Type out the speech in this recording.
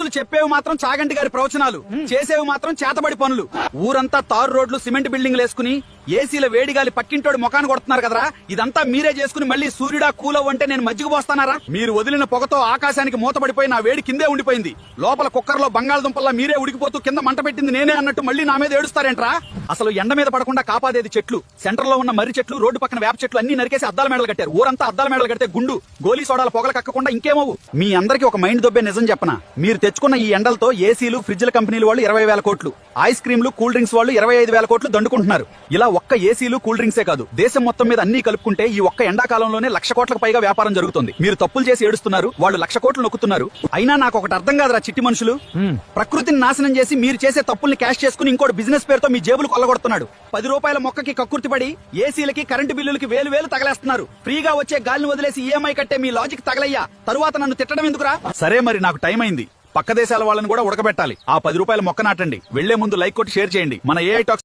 మంత్రులు చెప్పేవి మాత్రం చాగంటి గారి ప్రవచనాలు, చేసేవి మాత్రం చేతబడి పనులు. ఊరంతా తారు రోడ్లు, సిమెంట్ బిల్డింగ్లు వేసుకుని ఏసీల వేడిగాలి పక్కింటోడు ముఖాన్ని కొడుతున్నారు కదరా. ఇదంతా మీరే చేసుకుని మళ్ళీ సూర్యుడా కూలవ్వంటే నేను మజ్జిగ పోస్తానారా? మీరు వదిలిన పొగతో ఆకాశానికి మూతపడిపోయి నా వేడి కిందే ఉండిపోయింది. లోపల కుక్కర్లో బంగాళదుంపల్లా మీరే ఉడికిపోతూ కింద మంట పెట్టింది నేనే అన్నట్టు మళ్ళీ నా మీద ఏడుస్తారేంట్రా? అసలు ఎండ మీద పడకుండా కాపాడేది చెట్లు. సెంటర్ లో ఉన్న మర్రి చెట్లు, రోడ్డు పక్కన వేప చెట్లు అన్ని నరికేసి అద్దాల మేడలు కట్టారు. ఊరంతా అద్దాల మేడలు కడితే గుండు, గోలీ సోడాల పొగలు కక్కకుండా ఇంకేమవు. మీ అందరికి ఒక మైండ్ దొబ్బే నిజం చెప్పనా, మీరు తెచ్చుకున్న ఈ ఎండలతో ఏసీలు, ఫ్రిడ్జ్ల కంపెనీలు వాళ్ళు 20,000 కోట్లు, ఐస్ క్రీమ్లు, కూల్ డ్రింక్స్ వాళ్ళు 25,000 కోట్లు దండుకుంటున్నారు. ఇలా ఒక్క ఏసీలు, కూల్ డ్రింక్సే కాదు, దేశం మొత్తం మీద అన్ని కలుపుకుంటే ఈ ఒక్క ఎండాకాలంలోనే 1,00,000 కోట్లకు పైగా వ్యాపారం జరుగుతుంది. మీరు తప్పులు చేసి ఏడుస్తున్నారు, వాళ్ళు 1,00,000 కోట్లు నొక్కుతున్నారు. అయినా నాకు ఒకటి అర్థం కాదురా చిట్టి మనుషులు, ప్రకృతిని నాశనం చేసి మీరు చేసే తప్పుల్ని క్యాష్ చేసుకుని ఇంకోటి బిజినెస్ పేరుతో మీ జేబులు కొల్లగొడుతున్నాడు. 10 రూపాయల మొక్కకి కక్కుర్తిపడి ఏసీలకి, కరెంటు బిల్లులకి వేలు తగలేస్తున్నారు. ఫ్రీగా వచ్చే గాలిని వదిలేసి ఈఎంఐ కట్టే మీ లాజిక్ తగలయ్యా. తరువాత నన్ను తిట్టడం ఎందుకురా? సరే మరి నాకు టైం అయింది. పక్క దేశాల వాళ్ళని కూడా ఉడకబెట్టాలి. ఆ 10 రూపాయల మొక్క నాటండి. వెళ్లే ముందు లైక్ కొట్టి షేర్ చేయండి. మన AI టాక్స్